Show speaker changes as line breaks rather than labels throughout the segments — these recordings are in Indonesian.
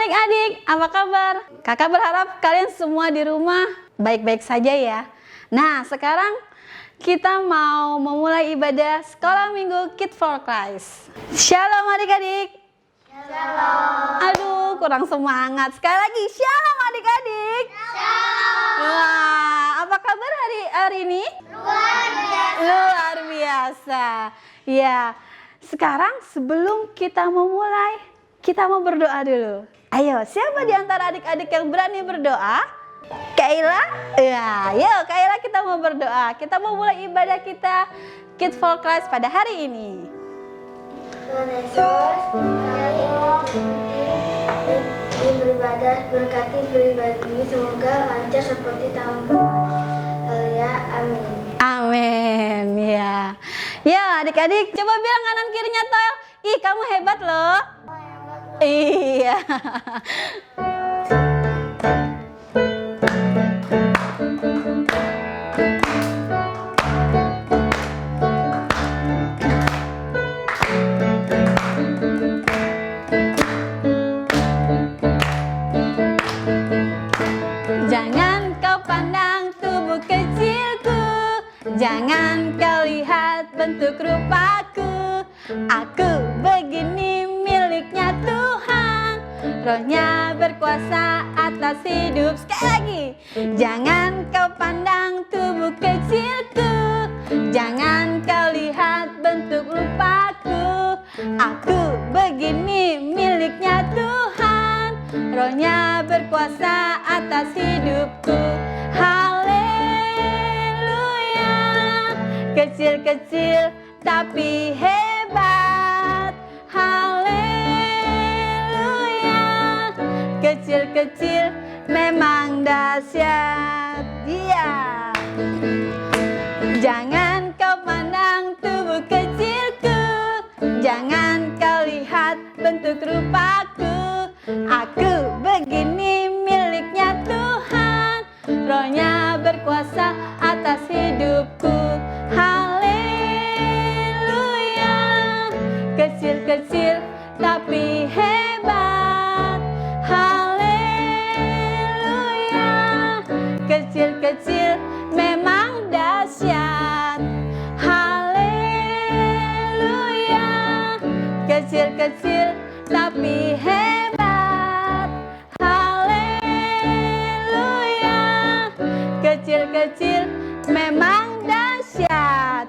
adik-adik, apa kabar? Kakak berharap kalian semua di rumah baik-baik saja ya. Nah, sekarang kita mau memulai ibadah sekolah minggu Kids for Christ. Shalom adik-adik.
Shalom.
Aduh, kurang semangat. Sekali lagi, shalom adik-adik.
Shalom.
Wah, apa kabar hari ini?
Luar biasa.
Luar biasa. Ya, sekarang sebelum kita memulai, kita mau berdoa dulu. Ayo, siapa di antara adik-adik yang berani berdoa? Kaila? Ya, yuk Kaila, kita mau berdoa. Kita mau mulai ibadah kita Kids for Christ pada hari ini.
Tuhan Yesus, kami beribadah, berkati beribadah ini semoga lancar seperti tahun kemarin. Ya, amin.
Amin. Ya. Ya, adik-adik, coba bilang kanan kirinya Toel. Ih, kamu hebat loh. Iya. Jangan kau pandang tubuh kecilku, jangan kau lihat bentuk rupaku. Aku begini miliknya Tuhan, Roh-Nya berkuasa atas hidup. Sekali lagi, jangan kau pandang tubuh kecilku, jangan kau lihat bentuk rupaku. Aku begini miliknya Tuhan, Roh-Nya berkuasa atas hidupku. Haleluya. Kecil-kecil tapi hebat. Haleluya. Kecil-kecil memang dahsyat. Dia. Jangan kau pandang tubuh kecilku, jangan kau lihat bentuk rupaku. Aku begini miliknya Tuhan, Roh-Nya berkuasa atas hidupku. Haleluya. Kecil-kecil tapi hebat. Haleluya. Kecil-kecil memang dahsyat. Haleluya. Kecil-kecil tapi hebat. Haleluya. Kecil-kecil memang dahsyat.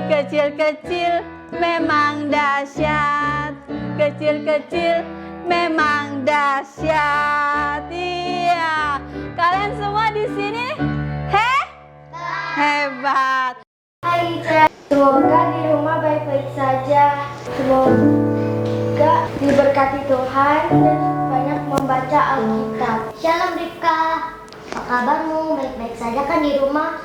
Kecil-kecil memang dahsyat. Kecil-kecil memang dahsyat. Iya. Kalian semua di sini hebat.
Hai, semoga di rumah baik-baik saja. Semoga diberkati Tuhan dan banyak membaca Alkitab. Shalom Rifka, apa kabarmu? Baik-baik saja kan di rumah?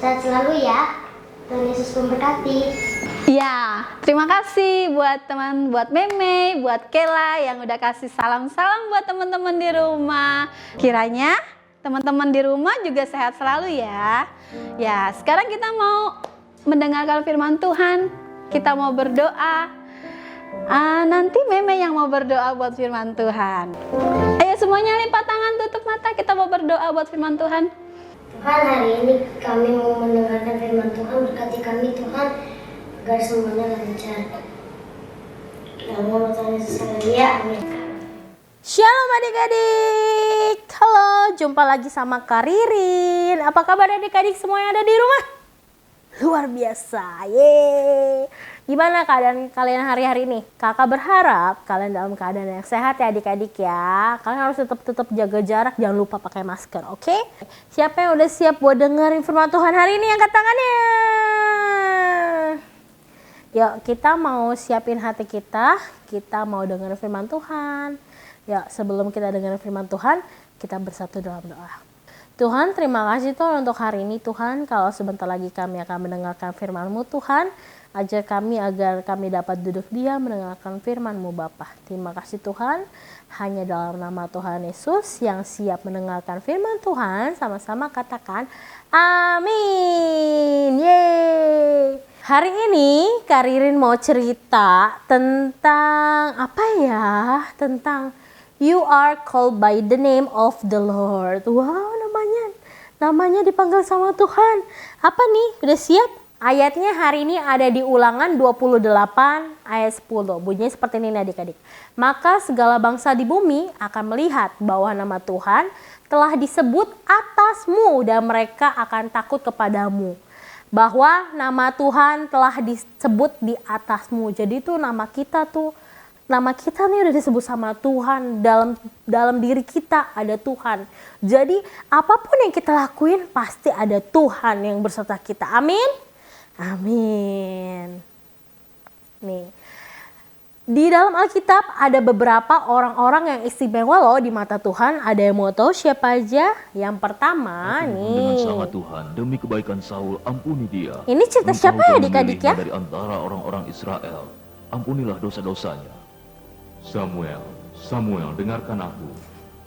Sehat selalu ya. Tuhan Yesus memberkati.
Ya, terima kasih buat Meme, buat Kela yang udah kasih salam-salam buat teman-teman di rumah. Kiranya teman-teman di rumah juga sehat selalu ya. Ya, sekarang kita mau mendengarkan firman Tuhan. Kita mau berdoa. Nanti Meme yang mau berdoa buat firman Tuhan. Ayo semuanya lipat tangan, tutup mata. Kita mau berdoa buat firman Tuhan.
Tuhan, hari ini kami mau mendengarkan firman Tuhan. Berkati kami Tuhan, agar semuanya lancar. Dalam nama Tuhan Yesus, amin.
Shalom adik-adik. Halo, jumpa lagi sama Kak Ririn. Apa kabar adik-adik semua yang ada di rumah? Luar biasa. Yeay. Gimana keadaan kalian hari-hari ini? Kakak berharap kalian dalam keadaan yang sehat ya adik-adik ya. Kalian harus tetap jaga jarak, jangan lupa pakai masker, oke? Siapa yang udah siap buat dengerin firman Tuhan hari ini? Angkat tangannya. Yuk, kita mau siapin hati kita mau dengerin firman Tuhan. Ya, sebelum kita dengar firman Tuhan, kita bersatu dalam doa. Tuhan, terima kasih Tuhan untuk hari ini Tuhan. Kalau sebentar lagi kami akan mendengarkan firman-Mu Tuhan, ajar kami agar kami dapat duduk diam mendengarkan firman-Mu Bapa. Terima kasih Tuhan, hanya dalam nama Tuhan Yesus yang siap mendengarkan firman Tuhan, sama-sama katakan amin. Yeay. Hari ini Kak Ririn mau cerita tentang apa ya? Tentang You are called by the name of the Lord. Wow, namanya dipanggil sama Tuhan. Apa nih? Udah siap? Ayatnya hari ini ada di Ulangan 28 ayat 10. Bunyinya seperti ini adik-adik. Maka segala bangsa di bumi akan melihat bahwa nama Tuhan telah disebut atasmu dan mereka akan takut kepadamu. Bahwa nama Tuhan telah disebut di atasmu. Jadi itu nama kita nih udah disebut sama Tuhan. Dalam diri kita ada Tuhan. Jadi apapun yang kita lakuin pasti ada Tuhan yang berserta kita. Amin. Amin. Nih. Di dalam Alkitab ada beberapa orang-orang yang istimewa loh di mata Tuhan. Ada yang mau tahu siapa aja? Yang pertama nih.
Dengan sangat Tuhan, demi kebaikan Saul, ampuni dia.
Ini cerita
Engkau
siapa ya
telah
adik-adik ya?
memilihnya dari antara orang-orang Israel. Ampunilah dosa-dosanya. Samuel, dengarkan aku.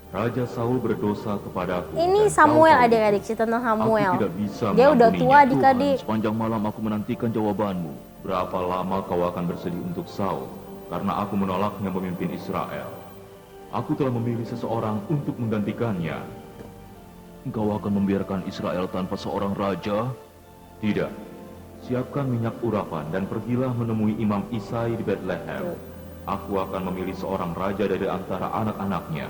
Raja Saul berdosa kepadaku.
Ini
dan
Samuel
kau tahu,
adik-adik, cerita tentang Samuel.
Aku tidak bisa
Dia udah
mengampuninya.
tua adik-adik.
Tuhan, sepanjang malam aku menantikan jawabanmu. Berapa lama kau akan bersedih untuk Saul? Karena aku menolaknya memimpin Israel. Aku telah memilih seseorang untuk menggantikannya. Engkau akan membiarkan Israel tanpa seorang raja? Tidak. Siapkan minyak urapan dan pergilah menemui Imam Isai di Bethlehem. Aku akan memilih seorang raja dari antara anak-anaknya.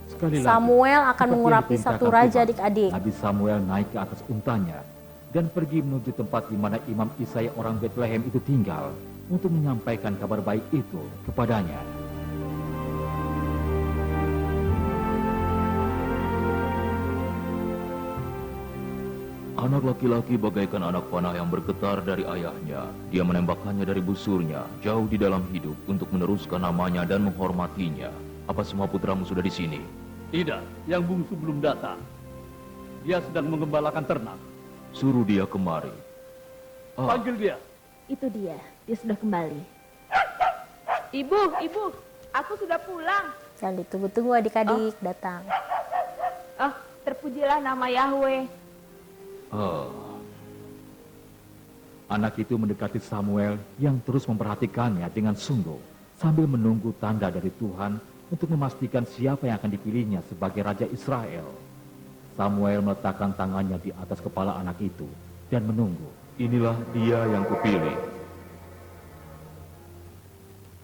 Sekali lagi,
Samuel akan
seperti yang
mengurapi
diperintahkan
satu raja
Tuhan,
adik-adik.
Nabi Samuel naik ke atas untanya dan pergi menuju tempat di mana Imam Isai orang Bethlehem itu tinggal untuk menyampaikan kabar baik itu kepadanya.
Anak laki-laki bagaikan anak panah yang bergetar dari ayahnya. Dia menembakkannya dari busurnya, jauh di dalam hidup untuk meneruskan namanya dan menghormatinya. Apa semua putramu sudah di sini?
Tidak, yang bungsu belum datang. Dia sedang mengembalakan ternak.
Suruh dia kemari.
Panggil dia.
Itu dia sudah kembali. Ibu, aku sudah pulang.
Jangan ditunggu-tunggu adik-adik datang.
Oh, terpujilah nama Yahweh.
Anak itu mendekati Samuel yang terus memperhatikannya dengan sungguh sambil menunggu tanda dari Tuhan untuk memastikan siapa yang akan dipilihnya sebagai Raja Israel. Samuel meletakkan tangannya di atas kepala anak itu dan menunggu.
Inilah dia yang kupilih.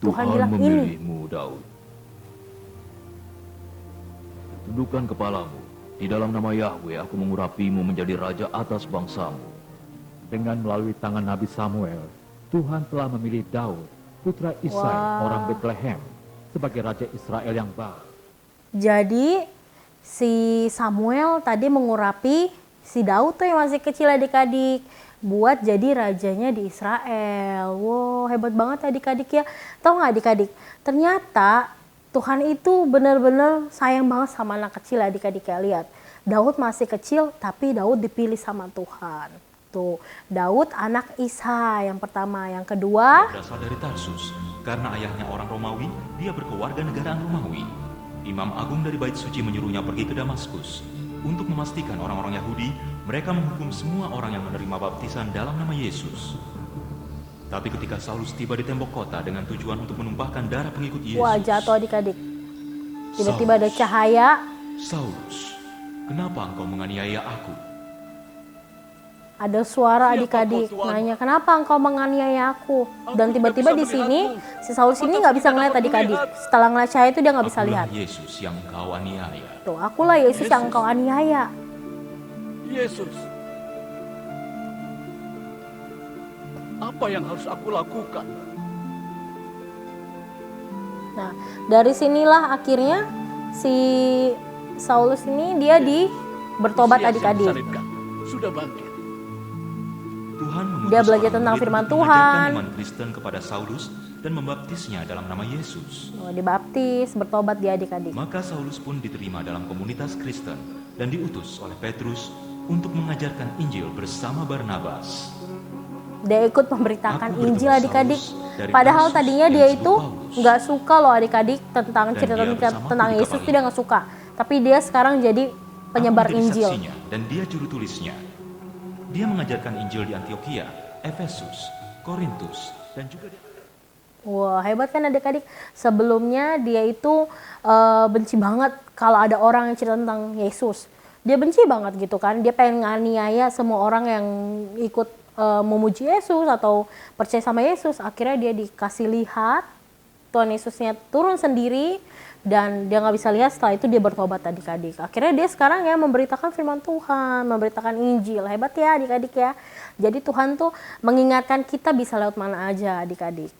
Tuhan
Tuhan
bilang ini.
memilihmu, Daud. Tundukkan kepalamu. Di dalam nama Yahweh aku mengurapimu menjadi raja atas bangsamu.
Dengan melalui tangan Nabi Samuel, Tuhan telah memilih Daud, putra Isai
Wah.
orang Bethlehem, sebagai Raja Israel yang baru.
Jadi si Samuel tadi mengurapi si Daud tuh yang masih kecil adik-adik buat jadi rajanya di Israel. Wow, hebat banget adik-adik ya. Tahu nggak adik-adik? Ternyata Tuhan itu benar-benar sayang banget sama anak kecil adik-adik ya. Lihat, Daud masih kecil tapi Daud dipilih sama Tuhan. Tuh, Daud anak Isai yang pertama, yang kedua
Berasal dari Tarsus, karena ayahnya orang Romawi, dia berkeluarga negaraan Romawi. Imam Agung dari Bait Suci menyuruhnya pergi ke Damaskus untuk memastikan orang-orang Yahudi mereka menghukum semua orang yang menerima baptisan dalam nama Yesus. Tapi ketika Saulus tiba di tembok kota dengan tujuan untuk menumpahkan darah pengikut Yesus.
wah jatuh adik-adik. Tiba-tiba ada cahaya.
Saulus, kenapa engkau menganiaya aku?
Ada suara
Siapa
adik-adik
kau, Tuhan?
nanya kenapa engkau menganiaya aku. Dan tiba-tiba di sini si Saulus ini nggak bisa ngeliat adik-adik. Setelah ngeliat cahaya itu dia nggak bisa
Akulah
lihat.
Yesus yang engkau aniaya.
Tuh, akulah Yesus yang engkau aniaya.
Yesus. Apa yang harus aku lakukan?
Nah, dari sinilah akhirnya si Saulus ini dia bertobat
Usia yang
adik-adik.
disalibkan sudah bangkit.
Tuhan mengutus
Dia belajar
seorang
tentang
murid
firman
untuk mengajarkan
Tuhan.
iman Kristen kepada Saulus dan membaptisnya dalam nama Yesus.
Oh, dibaptis, bertobat dia adik-adik.
Maka Saulus pun diterima dalam komunitas Kristen dan diutus oleh Petrus untuk mengajarkan Injil bersama Barnabas.
Dia ikut memberitakan
Aku bertemu
Injil adik-adik.
Saulus dari
Padahal
Tarsus
tadinya
yang
dia
disebut
itu
Paulus.
nggak suka loh adik-adik tentang
Dan
cerita
dia bersamaku
tentang
di
Yesus
kapal
itu dia nggak suka. Tapi dia sekarang jadi penyebar
Aku menjadi
Injil.
saksinya dan dia juru tulisnya. Dia mengajarkan Injil di Antioquia, Efesus, Korintus, dan juga di...
Wah, hebat kan adik-adik. Sebelumnya dia itu benci banget kalau ada orang yang cerita tentang Yesus. Dia benci banget gitu kan. Dia pengen nganiaya semua orang yang ikut memuji Yesus atau percaya sama Yesus. Akhirnya dia dikasih lihat Tuhan Yesusnya turun sendiri dan dia nggak bisa lihat. Setelah itu dia bertobat adik-adik. Akhirnya dia sekarang ya memberitakan firman Tuhan, memberitakan Injil. Hebat ya adik-adik ya. Jadi Tuhan tuh mengingatkan kita bisa lewat mana aja adik-adik.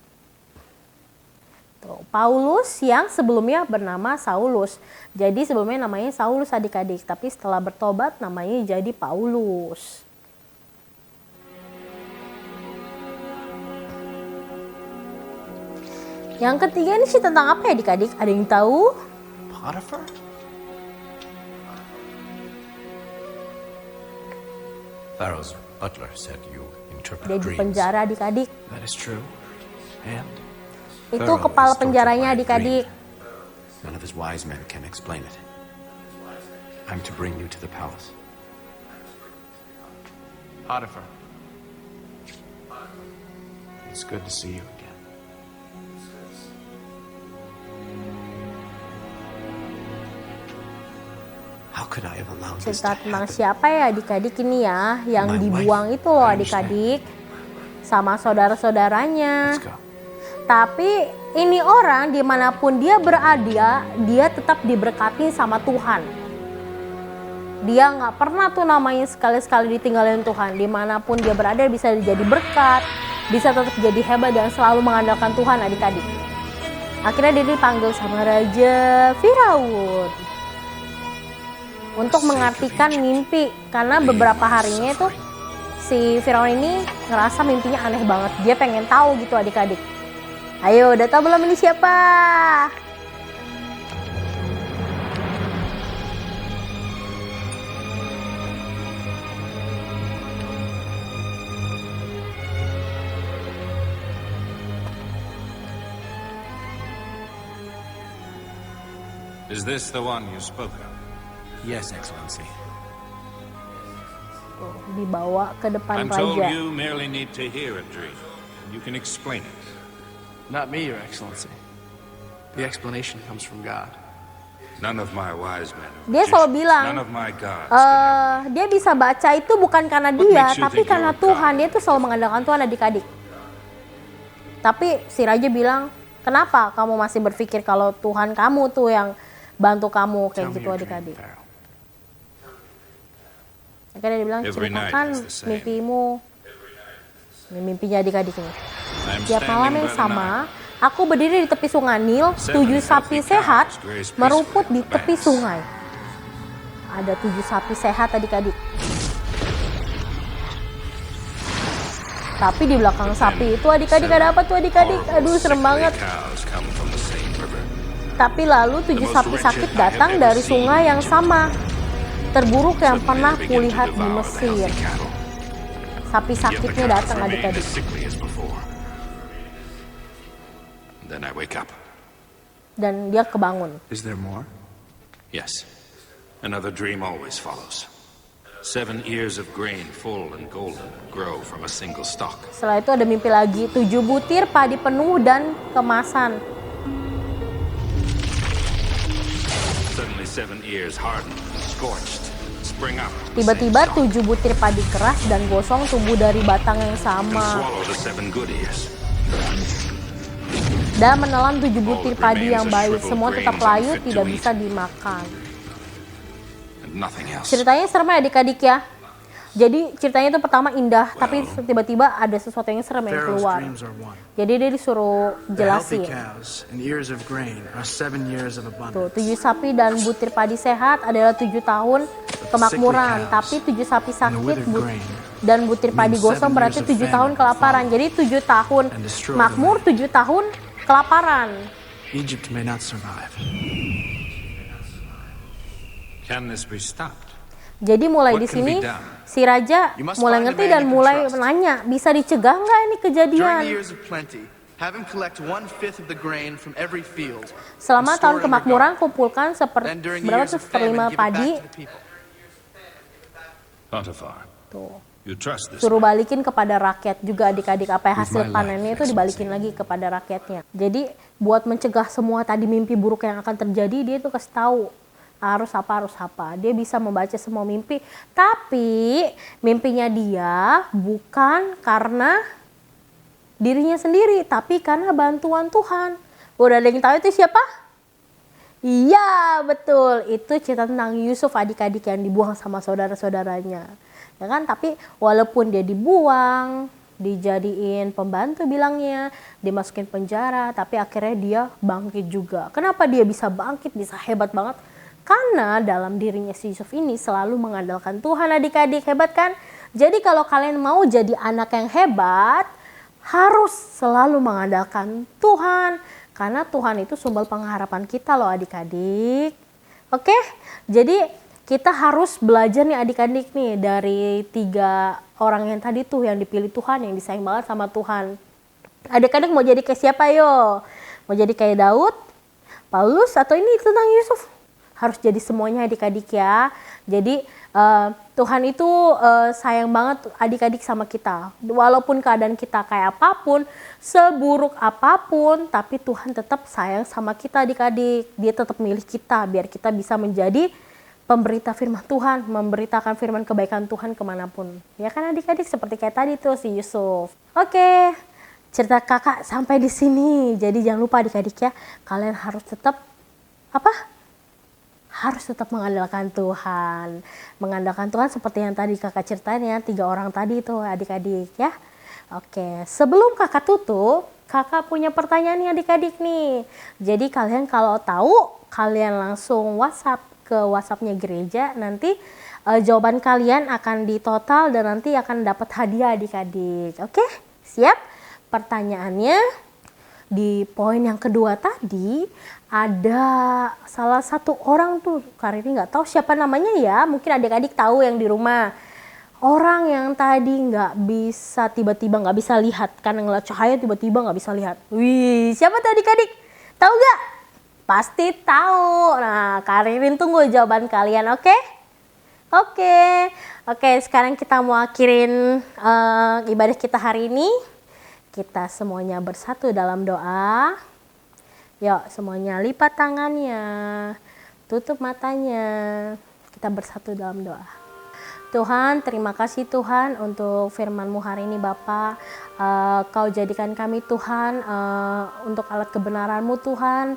Paulus yang sebelumnya bernama Saulus. Jadi sebelumnya namanya Saulus adik-adik, tapi setelah bertobat namanya jadi Paulus. Yang ketiga ini sih tentang apa ya adik-adik? Ada yang tahu?
Potiphar? Pharaoh's butler said you interpret
Dia di
dreams.
penjara adik-adik.
That is true. And
Itu
Pharaoh
kepala
is tortured
penjaranya
by a
adik-adik.
dream. None of his wise men can explain it. I'm to bring you to the palace. Potiphar. It's good to see you again. How could I have allowed this to
Cerita tentang
happen?
siapa ya adik-adik ini ya yang
My
dibuang
wife.
itu loh
I
adik-adik sama saudara-saudaranya.
Let's go.
Tapi ini orang dimanapun dia berada, dia tetap diberkati sama Tuhan. Dia nggak pernah tuh namanya sekali-sekali ditinggalin Tuhan. Dimanapun dia berada bisa jadi berkat, bisa tetap jadi hebat dan selalu mengandalkan Tuhan adik-adik. Akhirnya dia dipanggil sama Raja Firaun untuk mengartikan mimpi. Karena beberapa harinya itu si Firaun ini ngerasa mimpinya aneh banget. Dia pengen tahu gitu adik-adik. Ayo, udah tahu belum ini siapa?
Is this the one you spoke of?
Yes, Excellency.
Tuh, dibawa ke depan
I'm told
raja.
you merely need to hear a dream. You can explain it.
Not me, Your Excellency. The explanation comes from God.
None of my wise men. are
Dia selalu
magicians.
bilang,
None of my gods can help me.
dia bisa baca itu bukan karena
What
dia,
makes you
tapi
think
karena
you're
Tuhan.
God?
Dia tuh selalu mengandalkan Tuhan adik-adik. Tapi si raja bilang, kenapa kamu masih berpikir kalau Tuhan kamu tuh yang bantu kamu kayak
Tell me
gitu
your dream,
adik-adik.
Pharaoh.
Akhirnya dia bilang,
Every night
ceritakan
is the same.
mimpimu. Ini mimpinya adik-adik ini.
I'm
Tiap malam
standing
yang
by the
sama,
Nile.
aku berdiri di tepi sungai Nil, 7 sapi sehat meruput di tepi sungai. Ada 7 sapi sehat adik-adik. Tapi di belakang sapi itu adik-adik ada apa tuh adik-adik? Aduh serem banget.
Cows come from the same river.
Tapi lalu 7 sapi sakit datang dari sungai yang sama. Terburuk yang
Suddenly
pernah
they begin to
kulihat di
devour the
Mesir.
healthy cattle.
Sapi
Yet the
sakitnya
cows
datang
remain
adik-adik.
as sickly as before. Then I wake up.
Dan dia kebangun.
Is there more?
Yes. Another dream always follows. 7 ears of grain, full and golden, grow from a single stalk.
Setelah itu ada mimpi lagi, 7 butir padi penuh dan kemasan.
Suddenly 7 ears hardened, scorched, spring up. from the
Tiba-tiba
same stalk
7 butir padi keras dan gosong tumbuh dari batang yang
and
sama.
swallow the 7 good ears.
Dan menelan 7 butir padi yang baik. Semua tetap layu, tidak bisa dimakan.
And nothing else.
Ceritanya serem ya adik-adik ya. Jadi ceritanya itu pertama indah, tapi tiba-tiba ada sesuatu yang serem yang
Pharaoh's
keluar.
dreams are one.
Jadi dia disuruh
The healthy
jelasin.
cows and ears of grain are 7 years of
Tuh,
abundance.
7 sapi dan butir padi sehat adalah 7 tahun kemakmuran. Tapi 7 sapi sakit dan butir padi gosong berarti 7 tahun kelaparan. Jadi 7 tahun makmur, 7 tahun kelaparan.
Egypt may not survive.
Can this be stopped?
Jadi mulai
What
di
can
sini
be done?
si raja
You must
mulai
find a
ngerti
man
dan
you can
mulai
trust.
menanya, bisa dicegah nggak ini
During
kejadian?
the years of plenty, have him collect 1/5 of the grain from every field.
Selama
and
tahun
store it in
kemakmuran
your garden.
kumpulkan
Then during
berapa
years
tuh
of famine,
1/5
give it back
padi.
to the people.
Potiphar,
Tuh.
You trust this?
Suruh balikin kepada rakyat juga adik-adik, apa yang
With
hasil
my life,
panennya itu dibalikin lagi kepada rakyatnya. Jadi buat mencegah semua tadi mimpi buruk yang akan terjadi, dia tuh kasih tahu harus apa. Dia bisa membaca semua mimpi, tapi mimpinya dia bukan karena dirinya sendiri, tapi karena bantuan Tuhan. Udah ada yang tahu itu siapa? Iya, betul. Itu cerita tentang Yusuf, adik-adik yang dibuang sama saudara-saudaranya. Ya kan? Tapi walaupun dia dibuang, dijadiin pembantu bilangnya, dimasukin penjara, tapi akhirnya dia bangkit juga. Kenapa dia bisa bangkit, bisa hebat banget? Karena dalam dirinya si Yusuf ini selalu mengandalkan Tuhan, adik-adik. Hebat kan? Jadi kalau kalian mau jadi anak yang hebat, harus selalu mengandalkan Tuhan. Karena Tuhan itu sumber pengharapan kita loh adik-adik. Oke, jadi kita harus belajar nih adik-adik nih dari 3 orang yang tadi tuh yang dipilih Tuhan, yang disayang banget sama Tuhan. Adik-adik mau jadi kayak siapa yo? Mau jadi kayak Daud, Paulus, atau ini tentang Yusuf? Harus jadi semuanya adik-adik ya. Jadi Tuhan itu sayang banget adik-adik sama kita. Walaupun keadaan kita kayak apapun, seburuk apapun, tapi Tuhan tetap sayang sama kita adik-adik. Dia tetap milih kita biar kita bisa menjadi pemberita firman Tuhan, memberitakan firman kebaikan Tuhan kemanapun. Ya kan adik-adik, seperti kayak tadi tuh si Yusuf. Oke, cerita kakak sampai di sini. Jadi jangan lupa adik-adik ya, kalian harus tetap harus tetap mengandalkan Tuhan. Mengandalkan Tuhan seperti yang tadi kakak ceritain ya, 3 orang tadi itu adik-adik ya. Oke, sebelum kakak tutup, kakak punya pertanyaan nih adik-adik nih. Jadi kalian kalau tahu, kalian langsung WhatsApp ke WhatsApp-nya gereja, nanti jawaban kalian akan ditotal dan nanti akan dapat hadiah adik-adik. Oke, siap? Pertanyaannya di poin yang kedua tadi, ada salah satu orang tuh, Karini nggak tahu siapa namanya ya, mungkin adik-adik tahu yang di rumah. Orang yang tadi nggak bisa, tiba-tiba nggak bisa lihat, karena ngeliat cahaya tiba-tiba nggak bisa lihat. Wih, siapa tuh adik-adik? Tahu nggak? Pasti tahu. Nah, Karini tunggu jawaban kalian, oke? Oke, sekarang kita mau akhirin ibadah kita hari ini. Kita semuanya bersatu dalam doa. Yuk, semuanya lipat tangannya, tutup matanya. Kita bersatu dalam doa. Tuhan, terima kasih Tuhan untuk firman-Mu hari ini Bapa. Kau jadikan kami Tuhan untuk alat kebenaran-Mu Tuhan.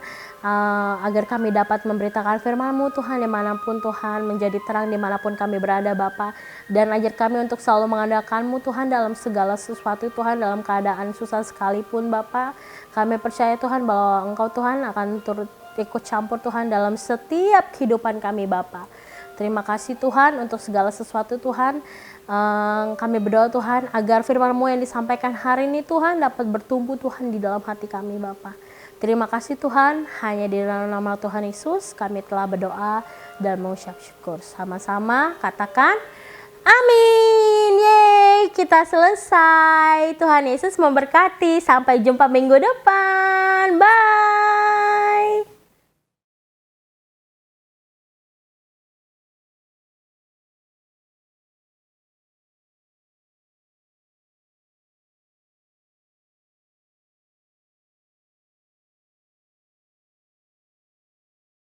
Agar kami dapat memberitakan firman-Mu Tuhan dimanapun Tuhan. Menjadi terang dimanapun kami berada Bapa. Dan ajar kami untuk selalu mengandalkan-Mu Tuhan dalam segala sesuatu Tuhan. Dalam keadaan susah sekalipun Bapa. Kami percaya Tuhan bahwa Engkau Tuhan akan turut ikut campur Tuhan dalam setiap kehidupan kami Bapa. Terima kasih Tuhan untuk segala sesuatu Tuhan. Kami berdoa Tuhan agar firman-Mu yang disampaikan hari ini Tuhan dapat bertumbuh Tuhan di dalam hati kami Bapa. Terima kasih Tuhan, hanya di dalam nama Tuhan Yesus kami telah berdoa dan mengucap syukur. Sama-sama katakan amin. Yeay, kita selesai. Tuhan Yesus memberkati. Sampai jumpa minggu depan. Bye.